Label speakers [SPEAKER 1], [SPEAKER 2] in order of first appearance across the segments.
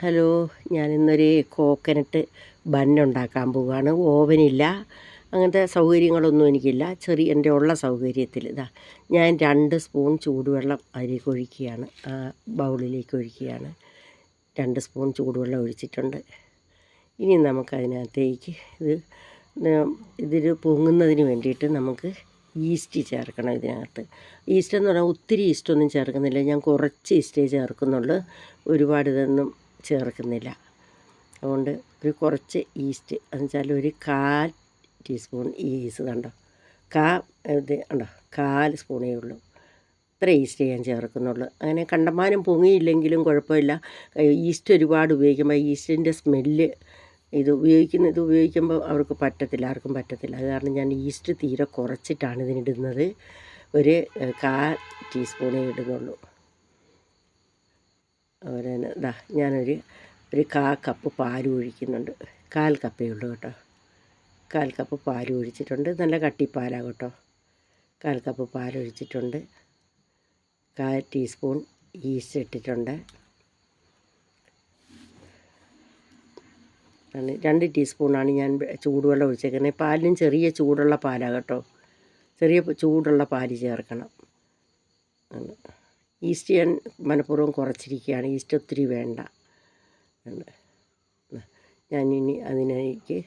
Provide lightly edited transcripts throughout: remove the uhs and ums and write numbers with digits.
[SPEAKER 1] Hello, ഞാനിന്നൊരു coconut ബന്നുണ്ടാക്കാൻ പോവുകയാണ്. ഓവനില്ല, അങ്ങനത്തെ സൗകര്യങ്ങളൊന്നും എനിക്കില്ല. എൻ്റെ ഉള്ള സൗകര്യത്തിൽ ഞാൻ 2 സ്പൂൺ ചൂടുവെള്ളം അതിലേക്ക് ഒഴിക്കുകയാണ്. ബൗളിലേക്ക് ഒഴിക്കുകയാണ്. 2 സ്പൂൺ ചൂടുവെള്ളം ഒഴിച്ചിട്ടുണ്ട്. ഇനി നമുക്കതിനകത്തേക്ക് ഇതിൽ പൊങ്ങുന്നതിന് വേണ്ടിയിട്ട് നമുക്ക് ഈസ്റ്റ് ചേർക്കണം ഇതിനകത്ത്. ഈസ്റ്റ് എന്ന് പറഞ്ഞാൽ ഒത്തിരി ഈസ്റ്റൊന്നും ചേർക്കുന്നില്ല. ഞാൻ കുറച്ച് ഈസ്റ്റേ ചേർക്കുന്നുള്ളൂ, ഒരുപാട് ഇതൊന്നും ചേർക്കുന്നില്ല. അതുകൊണ്ട് ഒരു കുറച്ച് ഈസ്റ്റ് എന്ന് വെച്ചാൽ ഒരു 1/4 ടീസ്പൂൺ ഈസ്റ്റ് കണ്ടോ, കണ്ടോ 1/4 സ്പൂണേ ഉള്ളൂ. ഇത്ര ഈസ്റ്റ് ഞാൻ ചേർക്കുന്നുള്ളൂ. അങ്ങനെ കണ്ടമാനം പൊങ്ങിയില്ലെങ്കിലും കുഴപ്പമില്ല. ഈസ്റ്റ് ഒരുപാട് ഉപയോഗിക്കുമ്പോൾ ഈസ്റ്റിൻ്റെ സ്മെല്ല് ഇത് ഉപയോഗിക്കുമ്പോൾ അവർക്ക് പറ്റത്തില്ല, ആർക്കും പറ്റത്തില്ല. അത് കാരണം ഞാൻ ഈസ്റ്റ് തീരെ കുറച്ചിട്ടാണ് ഇതിനിടുന്നത്. ഒരു 1/4 ടീസ്പൂണേ ഇടുന്നുള്ളൂ. അതുപോലെ തന്നെ ഞാനൊരു 1/4 കപ്പ് പാൽ ഒഴിക്കുന്നുണ്ട്. 1/4 കപ്പേ ഉള്ളൂ കേട്ടോ. 1/4 കപ്പ് പാൽ ഒഴിച്ചിട്ടുണ്ട്. നല്ല കട്ടിപ്പാലാണ് കേട്ടോ. 1/4 കപ്പ് പാൽ ഒഴിച്ചിട്ടുണ്ട്. 1/4 ടീസ്പൂൺ ഈസ്റ്റ് ഇട്ടിട്ടുണ്ട്. 2 ടീസ്പൂണാണ് ഞാൻ ചൂടുവെള്ളം ഒഴിച്ചേക്കുന്നത്. പാലിനും ചെറിയ ചൂടുള്ള പാലാണ് കേട്ടോ. ചെറിയ ചൂടുള്ള പാൽ ചേർക്കണം. ഈസ്റ്റ് ഞാൻ മനഃപൂർവ്വം കുറച്ചിരിക്കുകയാണ്. ഈസ്റ്റ് ഒത്തിരി വേണ്ട. ഞാനിനി അതിലേക്ക്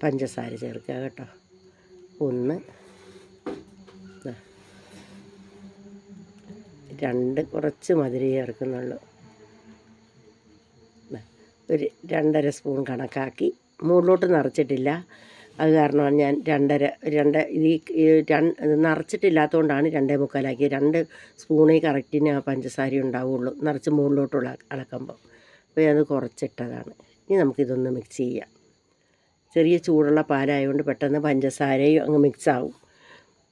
[SPEAKER 1] പഞ്ചസാര ചേർക്കുക കേട്ടോ. 1 2 കുറച്ച് മധുരം ചേർക്കുന്നുള്ളൂ. ഒരു 2.5 സ്പൂൺ കണക്കാക്കി, മുകളിലോട്ട് നിറച്ചിട്ടില്ല. അത് കാരണമാണ് ഞാൻ 2.5 ഇത് നിറച്ചിട്ടില്ലാത്തതുകൊണ്ടാണ് 2.25 ആക്കിയത്. 2 സ്പൂണേ കറക്റ്റിന് ആ പഞ്ചസാര ഉണ്ടാവുള്ളൂ, നിറച്ച് മുകളിലോട്ടുള്ള അളക്കുമ്പോൾ. അപ്പോൾ ഞാനത് കുറച്ചിട്ടതാണ്. ഇനി നമുക്കിതൊന്ന് മിക്സ് ചെയ്യാം. ചെറിയ ചൂടുള്ള പാലായതുകൊണ്ട് പെട്ടെന്ന് പഞ്ചസാരയും അങ്ങ് മിക്സാവും,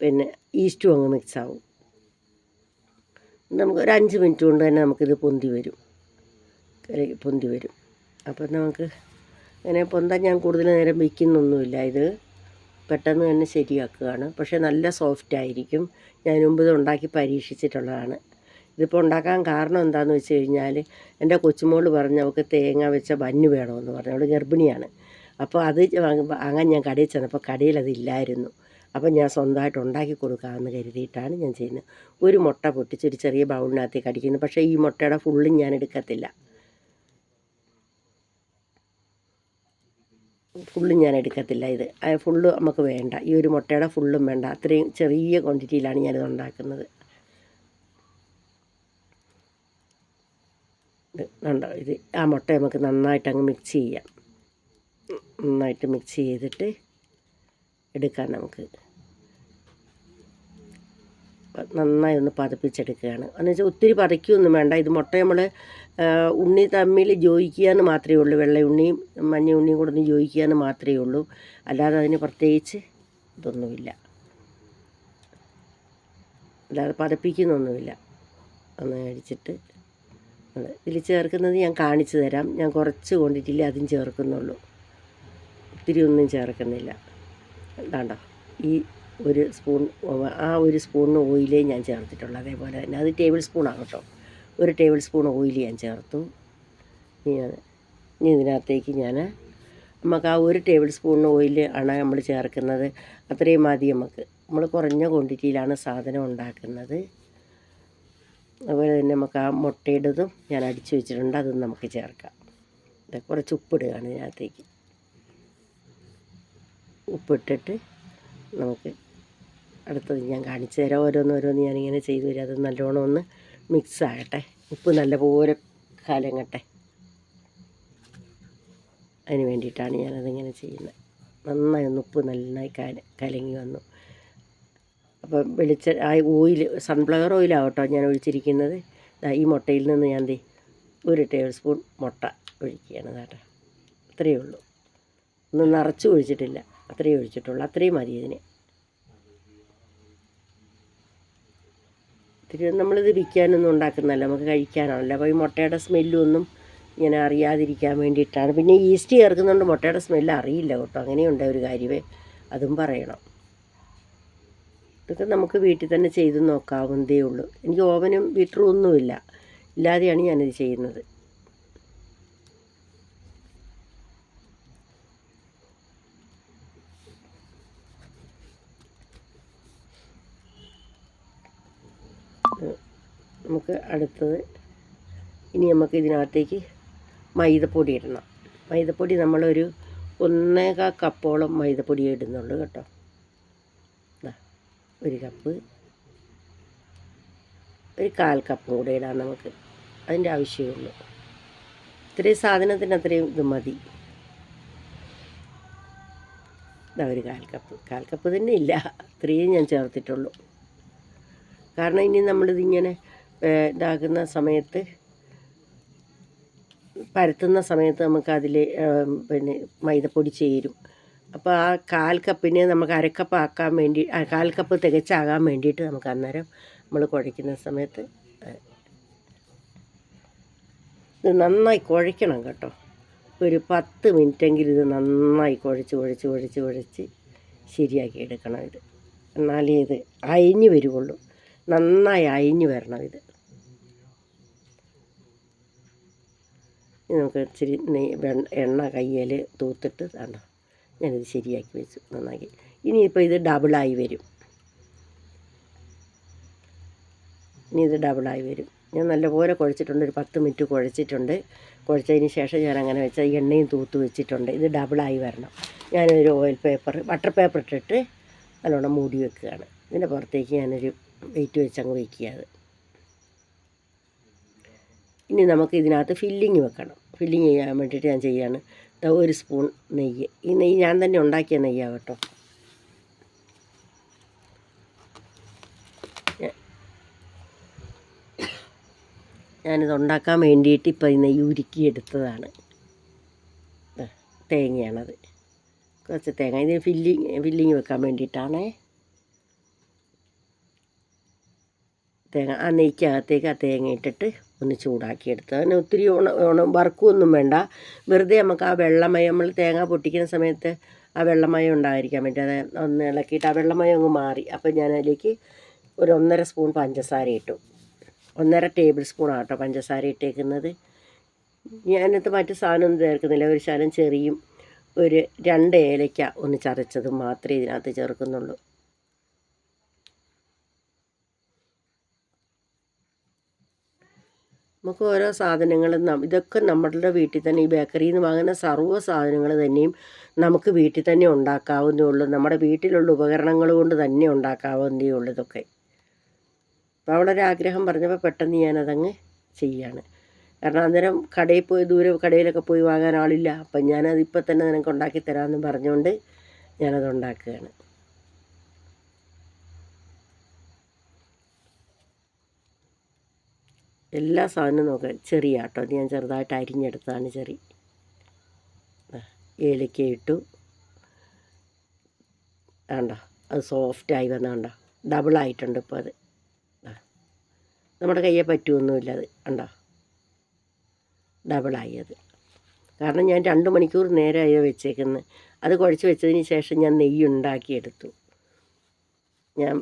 [SPEAKER 1] പിന്നെ ഈസ്റ്റും അങ്ങ് മിക്സാവും. നമുക്ക് ഒരു 5 മിനിറ്റ് കൊണ്ട് തന്നെ നമുക്കിത് പൊന്തി വരും. അപ്പം നമുക്ക് ഇങ്ങനെ പൊന്താൻ ഞാൻ കൂടുതൽ നേരം വയ്ക്കുന്നൊന്നുമില്ല. ഇത് പെട്ടെന്ന് തന്നെ ശരിയാക്കുകയാണ്. പക്ഷേ നല്ല സോഫ്റ്റ് ആയിരിക്കും. ഞാൻ മുമ്പ് ഇത് ഉണ്ടാക്കി പരീക്ഷിച്ചിട്ടുള്ളതാണ്. ഇതിപ്പോൾ ഉണ്ടാക്കാൻ കാരണം എന്താണെന്ന് വെച്ച് കഴിഞ്ഞാൽ, എൻ്റെ കൊച്ചുമോൾ പറഞ്ഞ് അവൾക്ക് തേങ്ങ വെച്ച ബന്ന് വേണമെന്ന് പറഞ്ഞു. അവൾ ഗർഭിണിയാണ്. അപ്പോൾ അത് അങ്ങനെ ഞാൻ കടയിൽ ചെന്നപ്പോൾ കടയിൽ അതില്ലായിരുന്നു. അപ്പം ഞാൻ സ്വന്തമായിട്ട് ഉണ്ടാക്കി കൊടുക്കാമെന്ന് കരുതിയിട്ടാണ് ഞാൻ ചെയ്യുന്നത്. ഒരു മുട്ട പൊട്ടിച്ചൊരു ചെറിയ ബൗളിനകത്തേക്ക് അടിക്കുന്നു. പക്ഷേ ഈ മുട്ടയുടെ ഫുള്ളും ഞാൻ എടുക്കത്തില്ല. ഇത് ഫുള്ള് നമുക്ക് വേണ്ട. ഈ ഒരു മുട്ടയുടെ ഫുള്ളും വേണ്ട. അത്രയും ചെറിയ ക്വാണ്ടിറ്റിയിലാണ് ഞാനിത് ഉണ്ടാക്കുന്നത്. ഇത് ആ മുട്ട നമുക്ക് നന്നായിട്ട് അങ്ങ് മിക്സ് ചെയ്യാം. നന്നായിട്ട് മിക്സ് ചെയ്തിട്ട് എടുക്കാം. നമുക്ക് നന്നായി ഒന്ന് പതപ്പിച്ചെടുക്കുകയാണ്. എന്ന് വെച്ചാൽ ഒത്തിരി പതയ്ക്കൊന്നും വേണ്ട. ഇത് മുട്ട നമ്മൾ ഉണ്ണി തമ്മിൽ യോജിക്കുകയെന്ന് മാത്രമേ ഉള്ളൂ. വെള്ള ഉണ്ണിയും മഞ്ഞ ഉണ്ണിയും കൂടെ ഒന്ന് യോജിക്കുകയെന്ന് മാത്രമേ ഉള്ളൂ. അല്ലാതെ അതിന് പ്രത്യേകിച്ച് ഇതൊന്നുമില്ല. അല്ലാതെ പതപ്പിക്കുന്നൊന്നുമില്ല. ഒന്ന് അടിച്ചിട്ട് ഇതിൽ ചേർക്കുന്നത് ഞാൻ കാണിച്ചു തരാം. ഞാൻ കുറച്ച് ക്വാണ്ടിറ്റിയിൽ അതും ചേർക്കുന്നുള്ളൂ, ഒത്തിരി ഒന്നും ചേർക്കുന്നില്ല. എന്താണ്ടോ ഈ ഒരു സ്പൂൺ, ആ ഒരു സ്പൂണിന് ഓയിലേ ഞാൻ ചേർത്തിട്ടുള്ളൂ. അതേപോലെ തന്നെ അത് ടേബിൾ സ്പൂണാണ് കേട്ടോ. 1 ടേബിൾ സ്പൂൺ ഓയിൽ ഞാൻ ചേർത്തു. ഇനി ഇതിനകത്തേക്ക് നമുക്ക് ആ 1 ടേബിൾ സ്പൂൺ ഓയിൽ ആണ് നമ്മൾ ചേർക്കുന്നത്. അത്രയും മതി നമുക്ക്. നമ്മൾ കുറഞ്ഞ ക്വാണ്ടിറ്റിയിലാണ് സാധനം ഉണ്ടാക്കുന്നത്. അതുപോലെ തന്നെ നമുക്ക് ആ മുട്ടയുടേതും ഞാൻ അടിച്ചു വെച്ചിട്ടുണ്ട്, അതും നമുക്ക് ചേർക്കാം. കുറച്ച് ഉപ്പിടുകയാണ് ഇതിനകത്തേക്ക്. ഉപ്പിട്ടിട്ട് നമുക്ക് അടുത്തത് ഞാൻ കാണിച്ചു തരാം. ഓരോന്നോരോന്ന് ഞാനിങ്ങനെ ചെയ്തു തരാം. അത് നല്ലോണം ഒന്ന് മിക്സ് ആകട്ടെ. ഉപ്പ് നല്ലപോലെ കലങ്ങട്ടെ. അതിന് വേണ്ടിയിട്ടാണ് ഞാനതിങ്ങനെ ചെയ്യുന്നത്. നന്നായി ഒന്ന് ഉപ്പ് നന്നായി കലങ്ങി വന്നു. അപ്പം ആ ഓയിൽ സൺഫ്ലവർ ഓയിലാവട്ടോ ഞാൻ ഒഴിച്ചിരിക്കുന്നത്. ഈ മുട്ടയിൽ നിന്ന് ഞാൻ 1 ടേബിൾ സ്പൂൺ മുട്ട ഒഴിക്കുകയാണ് കേട്ടോ. അത്രയേ ഉള്ളൂ. ഒന്ന് നിറച്ച് ഒഴിച്ചിട്ടില്ല, അത്രയേ ഒഴിച്ചിട്ടുള്ളൂ. അത്രയും മതി ഇതിന്. നമ്മളിത് വിൽക്കാനൊന്നും ഉണ്ടാക്കുന്നതല്ല, നമുക്ക് കഴിക്കാനാണല്ലോ. അപ്പോൾ ഈ മുട്ടയുടെ സ്മെല്ലൊന്നും ഇങ്ങനെ അറിയാതിരിക്കാൻ വേണ്ടിയിട്ടാണ്. പിന്നെ ഈസ്റ്റ് ചേർക്കുന്നുണ്ട് മുട്ടയുടെ സ്മെല്ല് അറിയില്ല കേട്ടോ. അങ്ങനെയുണ്ട് ഒരു കാര്യമേ, അതും പറയണം. ഇതൊക്കെ നമുക്ക് വീട്ടിൽ തന്നെ ചെയ്ത് നോക്കാവുന്നതേ ഉള്ളൂ. എനിക്ക് ഓവനും ബീറ്ററും ഒന്നുമില്ല. ഇല്ലാതെയാണ് ഞാനിത് ചെയ്യുന്നത്. നമുക്ക് അടുത്തത് ഇനി നമുക്ക് ഇതിനകത്തേക്ക് മൈദപ്പൊടി ഇടണം. മൈദപ്പൊടി നമ്മളൊരു 1.25 കപ്പോളം മൈദപ്പൊടി ഇടുന്നുള്ളൂ കേട്ടോ. ഒരു കപ്പ്, ഒരു 1/4 കപ്പും കൂടെ ഇടാം നമുക്ക്. അതിൻ്റെ ആവശ്യമുള്ളൂ. ഇത്രയും സാധനത്തിന് അത്രയും ഇത് മതി. ഒരു 1/4 കപ്പ് തന്നെ ഇല്ല, അത്രയും ഞാൻ ചേർത്തിട്ടുള്ളൂ. കാരണം ഇനി നമ്മളിതിങ്ങനെ ഇതാക്കുന്ന സമയത്ത്, പരത്തുന്ന സമയത്ത് നമുക്കതിൽ പിന്നെ മൈദപ്പൊടി ചേരും. അപ്പോൾ ആ 1/4 കപ്പിന് നമുക്ക് 1/2 കപ്പ് ആക്കാൻ വേണ്ടി, 1/4 കപ്പ് തികച്ചാകാൻ വേണ്ടിയിട്ട് നമുക്ക് അന്നേരം നമ്മൾ കുഴയ്ക്കുന്ന സമയത്ത് ഇത് നന്നായി കുഴയ്ക്കണം കേട്ടോ. ഒരു 10 മിനിറ്റെങ്കിലും ഇത് നന്നായി കുഴച്ച് ശരിയാക്കി എടുക്കണം. ഇത് എന്നാലേ ഇത് അയഞ്ഞ് വരുള്ളൂ. നന്നായി അയഞ്ഞ് വരണം ഇത്. നമുക്ക് ഇച്ചിരി എണ്ണ കയ്യിൽ തൂത്തിട്ട് കണ്ടോ, ഞാനിത് ശരിയാക്കി വെച്ചു നന്നാക്കി. ഇനിയിപ്പോൾ ഇത് ഡബിളായി വരും. ഞാൻ നല്ലപോലെ കുഴച്ചിട്ടുണ്ട്. ഒരു 10 മിനിറ്റ് കുഴച്ചിട്ടുണ്ട്. കുഴച്ചതിന് ശേഷം ഞാൻ അങ്ങനെ വെച്ചാൽ എണ്ണയും തൂത്ത് വെച്ചിട്ടുണ്ട്. ഇത് ഡബിളായി വരണം. ഞാനൊരു ബട്ടർ പേപ്പർ ഇട്ടിട്ട് നല്ലോണം മൂടി വെക്കുകയാണ്. ഇതിൻ്റെ പുറത്തേക്ക് ഞാനൊരു വെയിറ്റ് വെച്ചങ്ങ് വയ്ക്കുക. അത് ഇനി നമുക്ക് ഇതിനകത്ത് ഫില്ലിങ് വെക്കണം. ഫില്ലിങ് ചെയ്യാൻ വേണ്ടിയിട്ട് ഞാൻ ചെയ്യാണ്. 1 സ്പൂൺ നെയ്യ്. ഈ നെയ്യ് ഞാൻ തന്നെ ഉണ്ടാക്കിയ നെയ്യാണ് കേട്ടോ. ഞാനിത് ഉണ്ടാക്കാൻ വേണ്ടിയിട്ട് ഇപ്പോൾ ഈ നെയ്യ് ഉരുക്കിയെടുത്തതാണ്. തേങ്ങയാണത്, കുറച്ച് തേങ്ങ. ഇതിന് ഫില്ലിങ് വെക്കാൻ വേണ്ടിയിട്ടാണേ. തേങ്ങ ആ നെയ്ക്കകത്തേക്ക് ആ തേങ്ങ ഇട്ടിട്ട് ഒന്ന് ചൂടാക്കിയെടുത്ത്, അതിന് ഒത്തിരി വറുക്കൊന്നും വേണ്ട. വെറുതെ നമുക്ക് ആ വെള്ളമയം, നമ്മൾ തേങ്ങ പൊട്ടിക്കുന്ന സമയത്ത് ആ വെള്ളമയം ഉണ്ടായിരിക്കാൻ വേണ്ടി അത് ഒന്ന് ഇളക്കിയിട്ട് ആ വെള്ളമയം അങ്ങ് മാറി. അപ്പോൾ ഞാനതിലേക്ക് ഒരു 1.5 സ്പൂൺ പഞ്ചസാര ഇട്ടു. 1.5 ടേബിൾ സ്പൂൺ ആട്ടോ പഞ്ചസാര ഇട്ടേക്കുന്നത്. ഞാനത് മറ്റു സാധനമൊന്നും ചേർക്കുന്നില്ല. ഒരു ശകലം ചെറിയും ഒരു 2 ഏലയ്ക്ക ഒന്ന് ചതച്ചതും മാത്രമേ ഇതിനകത്ത് ചേർക്കുന്നുള്ളൂ. നമുക്ക് ഓരോ സാധനങ്ങളും ഇതൊക്കെ നമ്മളുടെ വീട്ടിൽ തന്നെ, ഈ ബേക്കറിയിൽ നിന്ന് വാങ്ങുന്ന സർവ്വ സാധനങ്ങൾ തന്നെയും നമുക്ക് വീട്ടിൽ തന്നെ ഉണ്ടാക്കാവുന്നേ ഉള്ളൂ. നമ്മുടെ വീട്ടിലുള്ള ഉപകരണങ്ങൾ കൊണ്ട് തന്നെ ഉണ്ടാക്കാവുന്നേ ഉള്ളൂ ഇതൊക്കെ. അപ്പോൾ അവളൊരാഗ്രഹം പറഞ്ഞപ്പോൾ പെട്ടെന്ന് ഞാനതങ്ങ് ചെയ്യാണ്. കാരണം അന്നേരം കടയിൽ പോയി, ദൂരെ കടയിലൊക്കെ പോയി വാങ്ങാൻ ആളില്ല. അപ്പം ഞാനതിപ്പോൾ തന്നെ നിനക്ക് ഉണ്ടാക്കി തരാമെന്ന് പറഞ്ഞുകൊണ്ട് ഞാനത് ഉണ്ടാക്കുകയാണ്. എല്ലാ സാധനവും നോക്കാം. ചെറിയ കേട്ടോ, ഞാൻ ചെറുതായിട്ട് അരിഞ്ഞെടുത്തതാണ് ചെറി. ഏലക്ക ഇട്ടു. വേണ്ട, അത് സോഫ്റ്റായി വന്നതുണ്ടോ, ഡബിളായിട്ടുണ്ട് ഇപ്പോൾ. അത് നമ്മുടെ കയ്യെ പറ്റുമൊന്നുമില്ല. അത് കണ്ടോ, ഡബിളായി അത്. കാരണം ഞാൻ 2 മണിക്കൂർ നേരമായി വെച്ചേക്കുന്നത്. അത് കുഴച്ച് വെച്ചതിന് ശേഷം ഞാൻ നെയ്യ് ഉണ്ടാക്കിയെടുത്തു. ഞാൻ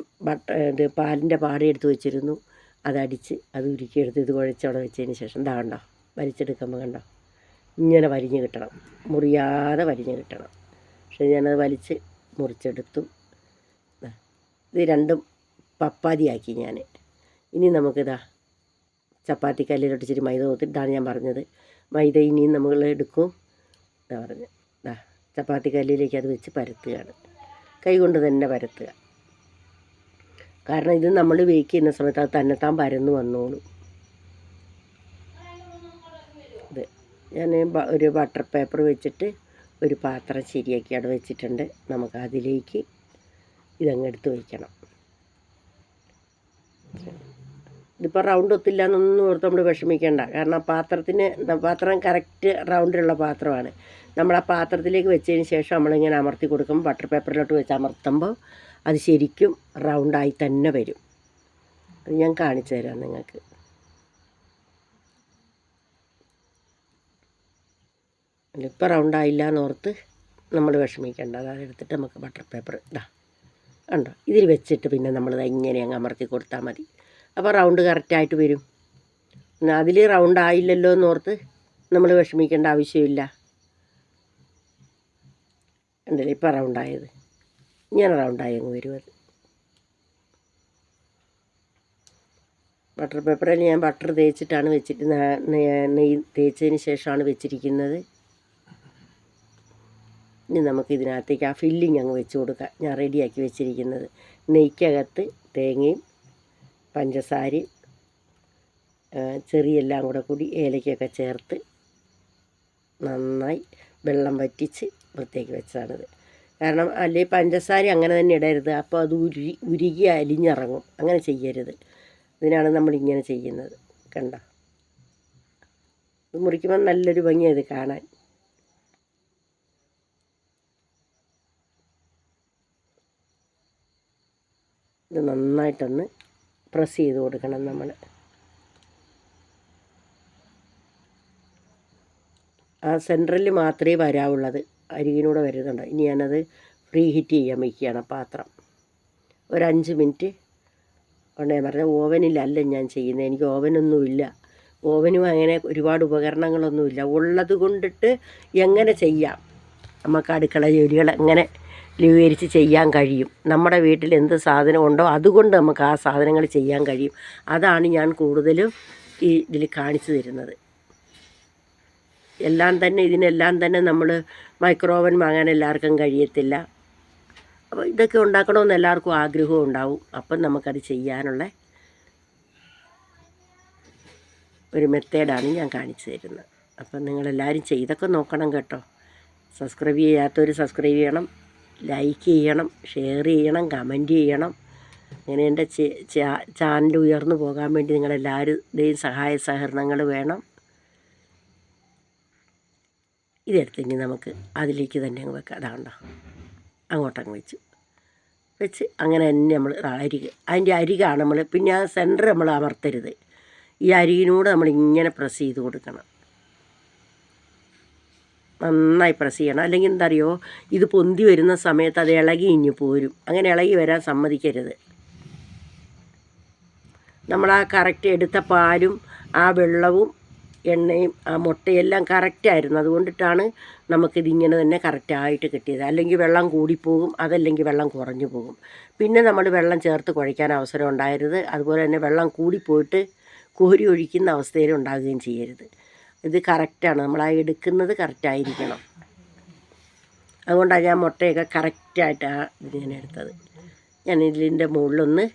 [SPEAKER 1] പാലിൻ്റെ പാട എടുത്ത് വെച്ചിരുന്നു. അതടിച്ച് അത് ഉരുക്കിയെടുത്ത് ഇത് കുഴച്ചവിടെ വെച്ചതിന് ശേഷം കണ്ടോ, വലിച്ചെടുക്കുമ്പോൾ കണ്ടോ, ഇങ്ങനെ വലിഞ്ഞ് കിട്ടണം, മുറിയാതെ വലിഞ്ഞ് കിട്ടണം. പക്ഷേ ഞാനത് വലിച്ച് മുറിച്ചെടുത്തു. ഇത് രണ്ടും പപ്പാതിയാക്കി ഞാൻ. ഇനി നമുക്കിതാ ചപ്പാത്തി കല്ലിലോട്ട് ഇച്ചിരി മൈദ കൊടുത്തിട്ടാണ് ഞാൻ പറഞ്ഞത്. മൈദ ഇനിയും നമ്മൾ എടുക്കും. എന്താ പറഞ്ഞത്, ചപ്പാത്തി കല്ലിലേക്ക് അത് വെച്ച് പരത്തുകയാണ്. കൈ കൊണ്ട് തന്നെ പരത്തുക. കാരണം ഇത് നമ്മൾ ബേക്ക് ചെയ്യുന്ന സമയത്ത് അത് തന്നെത്താൻ പരന്ന് വന്നോളും. ഇത് ഞാൻ ഒരു ബട്ടർ പേപ്പർ വെച്ചിട്ട് ഒരു പാത്രം ശരിയാക്കി അവിടെ വെച്ചിട്ടുണ്ട്. നമുക്ക് അതിലേക്ക് ഇതങ്ങ് എടുത്ത് വയ്ക്കണം. ഇതിപ്പോൾ റൗണ്ട് ഒത്തില്ല എന്നൊന്നും ഓർത്ത് നമ്മൾ വിഷമിക്കേണ്ട. കാരണം പാത്രം കറക്റ്റ് റൗണ്ടിലുള്ള പാത്രമാണ്. നമ്മൾ ആ പാത്രത്തിലേക്ക് വെച്ചതിന് ശേഷം നമ്മളിങ്ങനെ അമർത്തി കൊടുക്കുമ്പോൾ, ബട്ടർ പേപ്പറിലോട്ട് വെച്ച് അമർത്തുമ്പോൾ അത് ശരിക്കും റൗണ്ടായി തന്നെ വരും. അത് ഞാൻ കാണിച്ചു തരാം നിങ്ങൾക്ക്. ഇപ്പോൾ റൗണ്ടായില്ല എന്നോർത്ത് നമ്മൾ വിഷമിക്കേണ്ട. അതെടുത്തിട്ട് നമുക്ക് ബട്ടർ പേപ്പർ കണ്ടോ, ഇതിൽ വെച്ചിട്ട് പിന്നെ നമ്മളിത് ഇങ്ങനെ അങ്ങ് അമർത്തി കൊടുത്താൽ മതി. അപ്പോൾ റൗണ്ട് കറക്റ്റായിട്ട് വരും. അതിൽ റൗണ്ട് ആയില്ലല്ലോ എന്നോർത്ത് നമ്മൾ വിഷമിക്കേണ്ട ആവശ്യമില്ല. ഉണ്ടല്ലേ ഇപ്പം റൗണ്ടായത്, ഇങ്ങനെ റൗണ്ടായി അങ്ങ് വരും അത്. ബട്ടർ പേപ്പറിൽ ഞാൻ ബട്ടർ തേച്ചിട്ടാണ് വെച്ചിട്ട് നെയ്യ് തേച്ചതിന് ശേഷമാണ് വെച്ചിരിക്കുന്നത്. ഇനി നമുക്ക് ഇതിനകത്തേക്ക് ആ ഫില്ലിങ് അങ്ങ് വെച്ച് കൊടുക്കാം. ഞാൻ റെഡിയാക്കി വെച്ചിരിക്കുന്നത് നെയ്ക്കകത്ത് തേങ്ങയും പഞ്ചസാരയും ചെറിയെല്ലാം കൂടി ഏലക്കൊക്കെ ചേർത്ത് നന്നായി വെള്ളം വറ്റിച്ച് വൃത്തിയാക്കി വെച്ചതാണിത്. കാരണം അല്ലെങ്കിൽ പഞ്ചസാര അങ്ങനെ തന്നെ ഇടരുത്, അപ്പോൾ അത് ഉരുകി അലിഞ്ഞിറങ്ങും. അങ്ങനെ ചെയ്യരുത്. ഇതിനാണ് നമ്മളിങ്ങനെ ചെയ്യുന്നത്. കണ്ട, ഇത് മുറിക്കുമ്പോൾ നല്ലൊരു ഭംഗിയാണ് ഇത് കാണാൻ. ഇത് നന്നായിട്ടൊന്ന് പ്രസ് ചെയ്ത് കൊടുക്കണം നമ്മൾ. ആ സെൻറ്ററിൽ മാത്രമേ വരാവുള്ളത്, അരികിനൂടെ വരുന്നുണ്ട്. ഇനി ഞാനത് പ്രീ ഹീറ്റ് ചെയ്യാൻ വയ്ക്കുകയാണ് പാത്രം. ഒരു 5 മിനിറ്റ് കൊണ്ട്. ഞാൻ പറഞ്ഞ ഓവനിലല്ല ഞാൻ ചെയ്യുന്നത്, എനിക്ക് ഓവനൊന്നുമില്ല. ഓവനും അങ്ങനെ ഒരുപാട് ഉപകരണങ്ങളൊന്നുമില്ല. ഉള്ളത് കൊണ്ടിട്ട് എങ്ങനെ ചെയ്യാം, നമുക്ക് അടുക്കള ജോലികൾ എങ്ങനെ ലഘൂകരിച്ച് ചെയ്യാൻ കഴിയും. നമ്മുടെ വീട്ടിൽ എന്ത് സാധനം ഉണ്ടോ അതുകൊണ്ട് നമുക്ക് ആ സാധനങ്ങൾ ചെയ്യാൻ കഴിയും. അതാണ് ഞാൻ കൂടുതലും ഈ ഇതിൽ കാണിച്ചു തരുന്നത്. ഇതിനെല്ലാം തന്നെ നമ്മൾ മൈക്രോ ഓവൻ വാങ്ങാൻ എല്ലാവർക്കും കഴിയത്തില്ല. അപ്പോൾ ഇതൊക്കെ ഉണ്ടാക്കണമെന്ന് എല്ലാവർക്കും ആഗ്രഹവും ഉണ്ടാവും. അപ്പം നമുക്കത് ചെയ്യാനുള്ള ഒരു മെത്തേഡാണ് ഞാൻ കാണിച്ചു തരുന്നത്. അപ്പം നിങ്ങളെല്ലാവരും ചെയ്തൊക്കെ നോക്കണം കേട്ടോ. സബ്സ്ക്രൈബ് ചെയ്യാത്തവർ സബ്സ്ക്രൈബ് ചെയ്യണം, ലൈക്ക് ചെയ്യണം, ഷെയർ ചെയ്യണം, കമൻറ്റ് ചെയ്യണം. അങ്ങനെ എൻ്റെ ചാനൽ ഉയർന്നു പോകാൻ വേണ്ടി നിങ്ങളെല്ലാവരുടെയും സഹായ സഹകരണങ്ങൾ വേണം. ഇതെടുത്ത് ഇനി നമുക്ക് അതിലേക്ക് തന്നെ അങ്ങ് വെക്കാം. അതാണ്ടോ, അങ്ങോട്ടങ്ങ് വെച്ച് അങ്ങനെ തന്നെ നമ്മൾ അതിൻ്റെ അരികാണ് നമ്മൾ. പിന്നെ ആ സെൻറ്റർ നമ്മൾ അമർത്തരുത്. ഈ അരികിനൂടെ നമ്മളിങ്ങനെ പ്രസ് ചെയ്ത് കൊടുക്കണം. നന്നായി പ്രസ് ചെയ്യണം. അല്ലെങ്കിൽ എന്താ അറിയോ, ഇത് പൊന്തി വരുന്ന സമയത്ത് അത് ഇളകി ഇഞ്ഞു പോരും. അങ്ങനെ ഇളകി വരാൻ സമ്മതിക്കരുത്. നമ്മൾ ആ കറക്റ്റ് എടുത്ത പാലും ആ വെള്ളവും എണ്ണയും ആ മുട്ടയെല്ലാം കറക്റ്റായിരുന്നു. അതുകൊണ്ടിട്ടാണ് നമുക്കിതിങ്ങനെ തന്നെ കറക്റ്റായിട്ട് കിട്ടിയത്. അല്ലെങ്കിൽ വെള്ളം കൂടിപ്പോകും, അതല്ലെങ്കിൽ വെള്ളം കുറഞ്ഞു പോകും. പിന്നെ നമ്മൾ വെള്ളം ചേർത്ത് കുഴയ്ക്കാൻ അവസരം ഉണ്ടാകരുത്. അതുപോലെ തന്നെ വെള്ളം കൂടിപ്പോയിട്ട് കോരി ഒഴിക്കുന്ന അവസ്ഥയിൽ ഉണ്ടാകുകയും ചെയ്യരുത്. ഇത് കറക്റ്റാണ്, നമ്മൾ ആ എടുക്കുന്നത് കറക്റ്റായിരിക്കണം. അതുകൊണ്ടാണ് ഞാൻ മുട്ടയൊക്കെ കറക്റ്റായിട്ടാണ് ഇതിങ്ങനെ എടുത്തത്. ഞാൻ ഇതിൻ്റെ മുകളിലൊന്ന്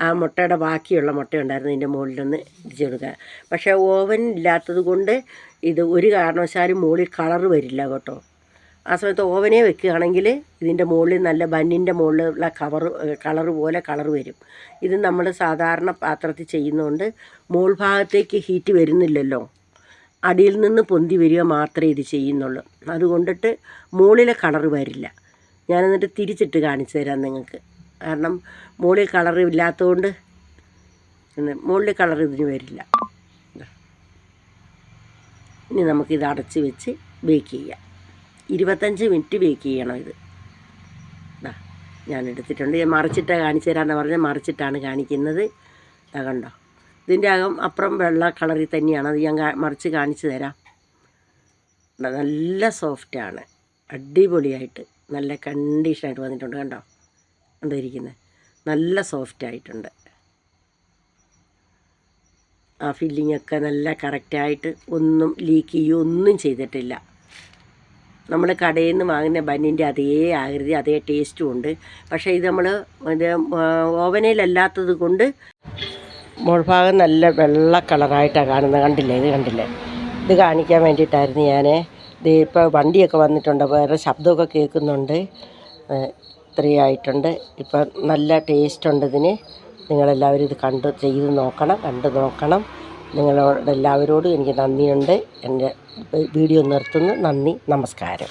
[SPEAKER 1] ആ മുട്ടയുടെ ബാക്കിയുള്ള മുട്ട ഉണ്ടായിരുന്നു ഇതിൻ്റെ മുകളിലൊന്ന് ഇടിച്ചു കൊടുക്കുക. പക്ഷേ ഓവൻ ഇല്ലാത്തത് കൊണ്ട് ഇത് ഒരു കാരണവശാലും മുകളിൽ കളറ് വരില്ല കേട്ടോ. ആ സമയത്ത് ഓവനെ വെക്കുകയാണെങ്കിൽ ഇതിൻ്റെ മുകളിൽ നല്ല ബന്നിൻ്റെ മുകളിലുള്ള കളറ് പോലെ കളറ് വരും. ഇത് നമ്മൾ സാധാരണ പാത്രത്തിൽ ചെയ്യുന്നതുകൊണ്ട് മുകൾ ഭാഗത്തേക്ക് ഹീറ്റ് വരുന്നില്ലല്ലോ, അടിയിൽ നിന്ന് പൊന്തി വരിക മാത്രമേ ഇത് ചെയ്യുന്നുള്ളൂ. അതുകൊണ്ടിട്ട് മുകളിലെ കളറ് വരില്ല. ഞാനെന്നിട്ട് തിരിച്ചിട്ട് കാണിച്ചു തരാം നിങ്ങൾക്ക്. കാരണം മുകളിൽ കളർ ഇല്ലാത്തതുകൊണ്ട് മുകളിൽ കളർ ഇതിന് വരില്ല. ഇനി നമുക്കിത് അടച്ച് വെച്ച് ബേക്ക് ചെയ്യാം. 25 മിനിറ്റ് ബേക്ക് ചെയ്യണം ഇത്. ഞാൻ എടുത്തിട്ടുണ്ട്. ഞാൻ മറിച്ചിട്ടാണ് കാണിച്ചു തരാമെന്ന് പറഞ്ഞാൽ മറിച്ചിട്ടാണ് കാണിക്കുന്നത്. കണ്ടോ, ഇതിൻ്റെ അപ്പുറം വെള്ള കളറിൽ തന്നെയാണ്. അത് ഞാൻ മറിച്ച് കാണിച്ചു തരാം. നല്ല സോഫ്റ്റാണ്, അടിപൊളിയായിട്ട് നല്ല കണ്ടീഷനായിട്ട് വന്നിട്ടുണ്ട്. കണ്ടോ, കണ്ടിരിക്കുന്നത് നല്ല സോഫ്റ്റായിട്ടുണ്ട്. ആ ഫില്ലിങ്ങൊക്കെ നല്ല കറക്റ്റായിട്ട് ഒന്നും ലീക്ക് ചെയ്യുകയോ ഒന്നും ചെയ്തിട്ടില്ല. നമ്മൾ കടയിൽ നിന്ന് വാങ്ങുന്ന ബന്നിൻ്റെ അതേ ആകൃതി അതേ ടേസ്റ്റും ഉണ്ട്. പക്ഷേ ഇത് ഓവനിലല്ലാത്തത് കൊണ്ട് മുൾഭാഗം നല്ല വെള്ള കളറായിട്ടാണ് കാണുന്നത്. കണ്ടില്ലേ, ഇത് കണ്ടില്ലേ? ഇത് കാണിക്കാൻ വേണ്ടിയിട്ടായിരുന്നു ഞാൻ. ഇത് ഇപ്പോൾ വണ്ടിയൊക്കെ വന്നിട്ടുണ്ട്, വേറെ ശബ്ദമൊക്കെ കേൾക്കുന്നുണ്ട്. ഇത്രയായിട്ടുണ്ട്. ഇപ്പം നല്ല ടേസ്റ്റ് ഉണ്ട് ഇതിന്. നിങ്ങളെല്ലാവരും ഇത് ചെയ്ത് നോക്കണം. നിങ്ങളോട് എല്ലാവരോടും എനിക്ക് നന്ദിയുണ്ട്. എൻ്റെ വീഡിയോ നിർത്തുന്നു. നന്ദി, നമസ്കാരം.